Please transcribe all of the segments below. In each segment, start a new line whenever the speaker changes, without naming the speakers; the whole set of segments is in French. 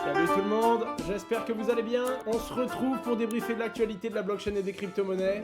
Salut tout le monde, j'espère que vous allez bien. On se retrouve pour débriefer de l'actualité de la blockchain et des crypto-monnaies.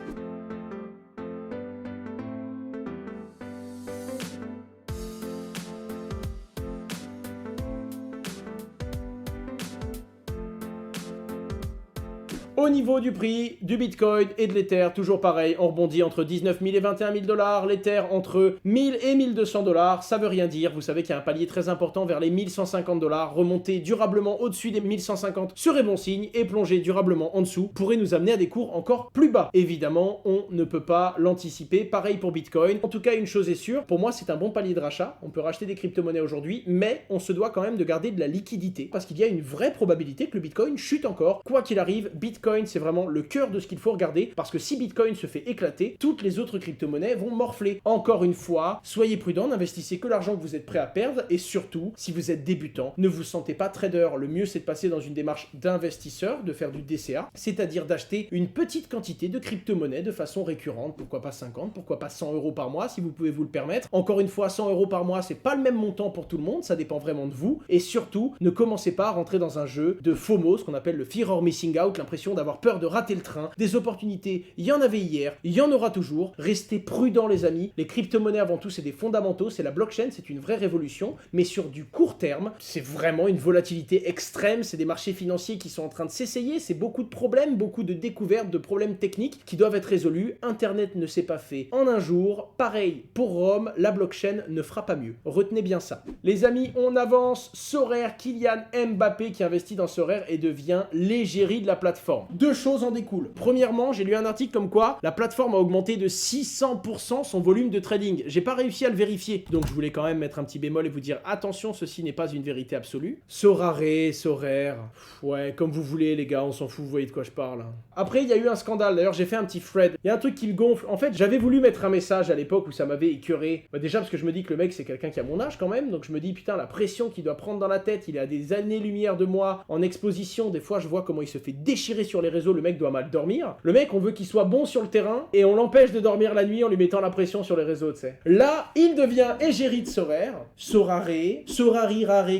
Au niveau du prix du Bitcoin et de l'Ether, toujours pareil, on rebondit entre 19 000 et 21 000 $, l'Ether entre 1000 et 1200 $, ça veut rien dire, vous savez qu'il y a un palier très important vers les 1150 $, remonter durablement au-dessus des 1150 serait bon signe, et plonger durablement en dessous pourrait nous amener à des cours encore plus bas. Évidemment, on ne peut pas l'anticiper, pareil pour Bitcoin. En tout cas, une chose est sûre, pour moi c'est un bon palier de rachat, on peut racheter des crypto-monnaies aujourd'hui, mais on se doit quand même de garder de la liquidité, parce qu'il y a une vraie probabilité que le Bitcoin chute encore. Quoi qu'il arrive, Bitcoin c'est vraiment le cœur de ce qu'il faut regarder, parce que si Bitcoin se fait éclater, toutes les autres crypto-monnaies vont morfler. Encore une fois, soyez prudents, n'investissez que l'argent que vous êtes prêt à perdre, et surtout, si vous êtes débutant, ne vous sentez pas trader. Le mieux c'est de passer dans une démarche d'investisseur, de faire du DCA, c'est-à-dire d'acheter une petite quantité de crypto-monnaies de façon récurrente, pourquoi pas 50, pourquoi pas 100 € par mois si vous pouvez vous le permettre. Encore une fois, 100 € par mois, c'est pas le même montant pour tout le monde, ça dépend vraiment de vous, et surtout, ne commencez pas à rentrer dans un jeu de FOMO, ce qu'on appelle le Fear of Missing Out, l'impression d'avoir peur de rater le train. Des opportunités, il y en avait hier, il y en aura toujours. Restez prudents les amis, les crypto-monnaies avant tout c'est des fondamentaux, c'est la blockchain, c'est une vraie révolution, mais sur du court terme, c'est vraiment une volatilité extrême, c'est des marchés financiers qui sont en train de s'essayer, c'est beaucoup de problèmes, beaucoup de découvertes, de problèmes techniques qui doivent être résolus. Internet ne s'est pas fait en un jour, pareil pour Rome, la blockchain ne fera pas mieux. Retenez bien ça. Les amis, on avance. Sorare, Kylian Mbappé qui investit dans Sorare et devient l'égérie de la plateforme. Deux choses en découlent. Premièrement, j'ai lu un article comme quoi la plateforme a augmenté de 600% son volume de trading. J'ai pas réussi à le vérifier, donc je voulais quand même mettre un petit bémol et vous dire attention, ceci n'est pas une vérité absolue. Sorare, ouais, comme vous voulez les gars, on s'en fout, vous voyez de quoi je parle. Après, il y a eu un scandale, d'ailleurs j'ai fait un petit thread. Il y a un truc qui me gonfle. En fait, j'avais voulu mettre un message à l'époque où ça m'avait écœuré. Déjà parce que je me dis que le mec c'est quelqu'un qui a mon âge quand même, donc je me dis putain la pression qu'il doit prendre dans la tête, il est à des années-lumière de moi en exposition. Des fois je vois comment il se fait déchirer sur les réseaux, le mec doit mal dormir. Le mec, on veut qu'il soit bon sur le terrain et on l'empêche de dormir la nuit en lui mettant la pression sur les réseaux, tu sais. Là, il devient égérie de Sorare, Sorari,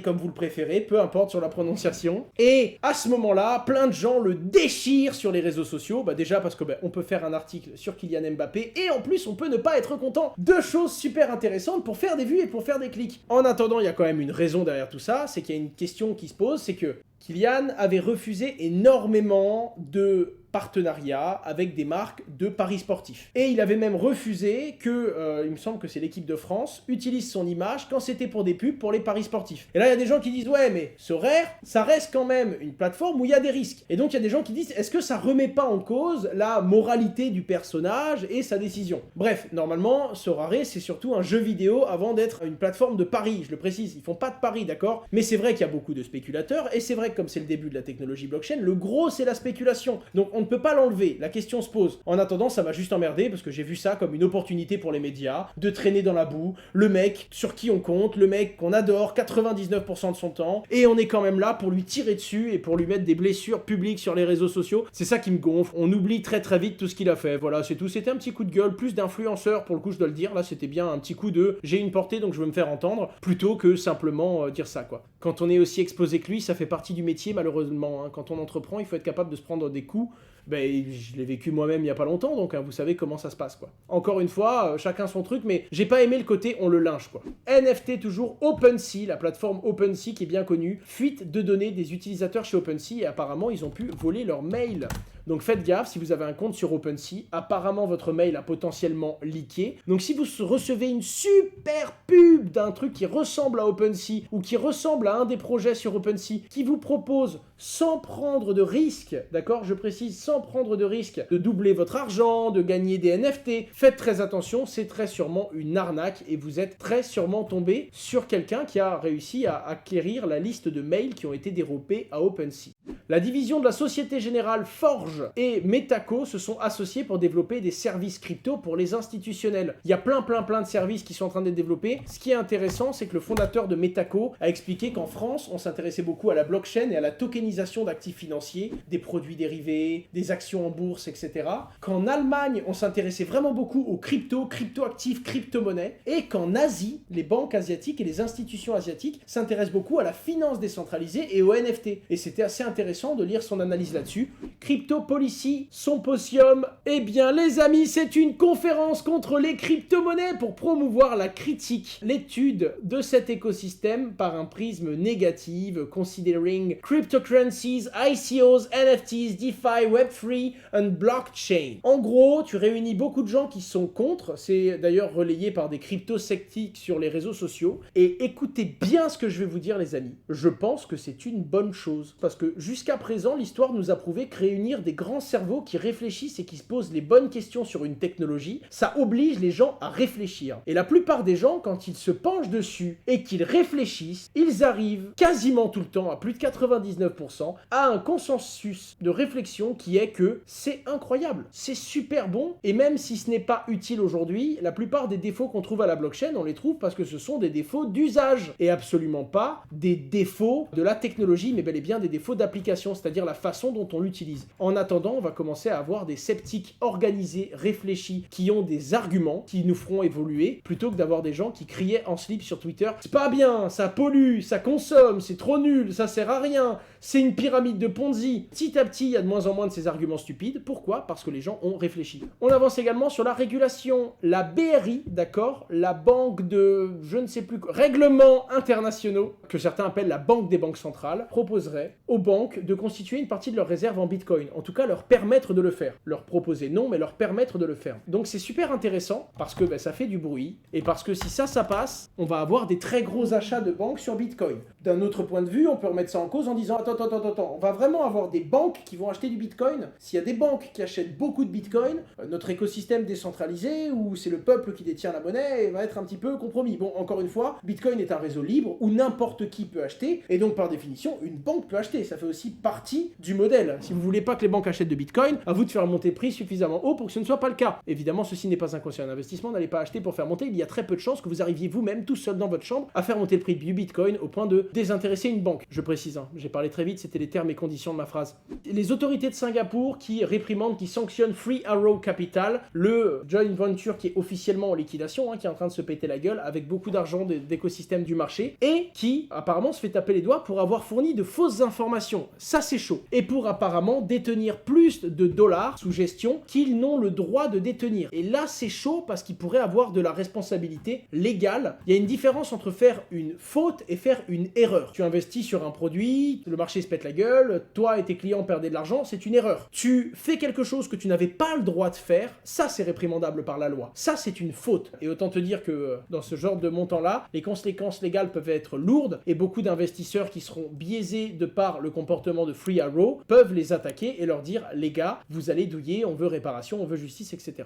comme vous le préférez, peu importe sur la prononciation. Et à ce moment-là, plein de gens le déchirent sur les réseaux sociaux. Déjà parce que on peut faire un article sur Kylian Mbappé et en plus on peut ne pas être content. Deux choses super intéressantes pour faire des vues et pour faire des clics. En attendant, il y a quand même une raison derrière tout ça, c'est qu'il y a une question qui se pose, c'est que Kylian avait refusé énormément de partenariat avec des marques de paris sportifs. Et il avait même refusé que, il me semble que c'est l'équipe de France, utilise son image quand c'était pour des pubs pour les paris sportifs. Et là, il y a des gens qui disent, ouais, mais Sorare, ça reste quand même une plateforme où il y a des risques. Et donc, il y a des gens qui disent, est-ce que ça remet pas en cause la moralité du personnage et sa décision? Bref, normalement, Sorare, c'est surtout un jeu vidéo avant d'être une plateforme de paris, je le précise. Ils font pas de paris, d'accord? Mais c'est vrai qu'il y a beaucoup de spéculateurs, et c'est vrai que comme c'est le début de la technologie blockchain, le gros, c'est la spéculation. Donc, on ne peut pas l'enlever, la question se pose. En attendant, ça m'a juste emmerdé parce que j'ai vu ça comme une opportunité pour les médias de traîner dans la boue, le mec sur qui on compte, le mec qu'on adore 99% de son temps, et on est quand même là pour lui tirer dessus et pour lui mettre des blessures publiques sur les réseaux sociaux. C'est ça qui me gonfle. On oublie très très vite tout ce qu'il a fait. Voilà, c'est tout. C'était un petit coup de gueule, plus d'influenceur pour le coup, je dois le dire. Là, c'était bien un petit coup de j'ai une portée donc je veux me faire entendre, plutôt que simplement dire ça, quoi. Quand on est aussi exposé que lui, ça fait partie du métier malheureusement, hein. Quand on entreprend, il faut être capable de se prendre des coups. Je l'ai vécu moi-même il y a pas longtemps, donc vous savez comment ça se passe, quoi. Encore une fois, chacun son truc, mais j'ai pas aimé le côté on le lynche, quoi. NFT toujours, OpenSea, la plateforme OpenSea qui est bien connue, fuite de données des utilisateurs chez OpenSea et apparemment ils ont pu voler leur mail. Donc faites gaffe, si vous avez un compte sur OpenSea, apparemment votre mail a potentiellement leaké. Donc si vous recevez une super pub d'un truc qui ressemble à OpenSea ou qui ressemble à un des projets sur OpenSea qui vous propose sans prendre de risque, d'accord, je précise, sans prendre de risque de doubler votre argent, de gagner des NFT, faites très attention, c'est très sûrement une arnaque et vous êtes très sûrement tombé sur quelqu'un qui a réussi à acquérir la liste de mails qui ont été dérobés à OpenSea. La division de la Société Générale Forge et Metaco se sont associés pour développer des services crypto pour les institutionnels. Il y a plein de services qui sont en train d'être développés. Ce qui est intéressant, c'est que le fondateur de Metaco a expliqué qu'en France, on s'intéressait beaucoup à la blockchain et à la tokenisation d'actifs financiers, des produits dérivés, des actions en bourse, etc. Qu'en Allemagne, on s'intéressait vraiment beaucoup aux crypto-actifs, crypto-monnaies, et qu'en Asie, les banques asiatiques et les institutions asiatiques s'intéressent beaucoup à la finance décentralisée et aux NFT. Et c'était assez intéressant de lire son analyse là-dessus. Crypto Policy Symposium. Eh bien, les amis, c'est une conférence contre les crypto-monnaies pour promouvoir la critique, l'étude de cet écosystème par un prisme négatif, considering cryptocurrencies, ICOs, NFTs, DeFi, Web3 and blockchain. En gros, tu réunis beaucoup de gens qui sont contre, c'est d'ailleurs relayé par des crypto-sceptiques sur les réseaux sociaux, et écoutez bien ce que je vais vous dire les amis. Je pense que c'est une bonne chose, parce que jusqu'à présent, l'histoire nous a prouvé que réunir des grands cerveaux qui réfléchissent et qui se posent les bonnes questions sur une technologie, ça oblige les gens à réfléchir. Et la plupart des gens, quand ils se penchent dessus et qu'ils réfléchissent, ils arrivent quasiment tout le temps, à plus de 99%, à un consensus de réflexion qui est que c'est incroyable, c'est super bon, et même si ce n'est pas utile aujourd'hui, la plupart des défauts qu'on trouve à la blockchain, on les trouve parce que ce sont des défauts d'usage, et absolument pas des défauts de la technologie, mais bel et bien des défauts d'application, c'est-à-dire la façon dont on l'utilise. En attendant, on va commencer à avoir des sceptiques organisés, réfléchis, qui ont des arguments qui nous feront évoluer, plutôt que d'avoir des gens qui criaient en slip sur Twitter « C'est pas bien, ça pollue, ça consomme, c'est trop nul, ça sert à rien, c'est une pyramide de Ponzi ». Petit à petit, il y a de moins en moins de ces arguments stupides. Pourquoi ? Parce que les gens ont réfléchi. On avance également sur la régulation. La BRI, d'accord, la banque de, je ne sais plus quoi, règlements internationaux, que certains appellent la banque des banques centrales, proposerait aux banques de constituer une partie de leurs réserves en Bitcoin. En tout cas, leur permettre de le faire. Leur proposer non, mais leur permettre de le faire. Donc c'est super intéressant, parce que ça fait du bruit, et parce que si ça passe, on va avoir des très gros achats de banques sur Bitcoin. D'un autre point de vue, on peut remettre ça en cause en disant attends, on va vraiment avoir des banques qui vont acheter du Bitcoin. S'il y a des banques qui achètent beaucoup de Bitcoin, notre écosystème décentralisé, où c'est le peuple qui détient la monnaie, va être un petit peu compromis. Bon, encore une fois, Bitcoin est un réseau libre où n'importe qui peut acheter, et donc par définition, une banque peut acheter. Ça fait aussi partie du modèle. Si vous voulez pas que les banques achètent de Bitcoin, à vous de faire monter le prix suffisamment haut pour que ce ne soit pas le cas. Évidemment, ceci n'est pas un conseil en investissement, n'allez pas acheter pour faire monter. Il y a très peu de chances que vous arriviez vous-même, tout seul dans votre chambre, à faire monter le prix du Bitcoin au point de désintéresser une banque. Je précise, j'ai parlé très vite, c'était les termes et conditions de ma phrase. Les autorités de Singapour qui réprimandent, qui sanctionnent Free Arrow Capital, le joint venture qui est officiellement en liquidation, qui est en train de se péter la gueule avec beaucoup d'argent d'écosystème du marché, et qui apparemment se fait taper les doigts pour avoir fourni de fausses informations. Ça c'est chaud. Et pour apparemment détenir plus de dollars sous gestion qu'ils n'ont le droit de détenir. Et là c'est chaud parce qu'ils pourraient avoir de la responsabilité légale. Il y a une différence entre faire une faute et faire une erreur. Tu investis sur un produit, le marché se pète la gueule, toi et tes clients perdaient de l'argent, c'est une erreur. Tu fais quelque chose que tu n'avais pas le droit de faire, ça c'est réprimandable par la loi. Ça c'est une faute. Et autant te dire que dans ce genre de montant-là, les conséquences légales peuvent être lourdes et beaucoup d'investisseurs qui seront biaisés de par le comportement de Free Arrow peuvent les attaquer et leur dire les gars, vous allez douiller, on veut réparation, on veut justice, etc.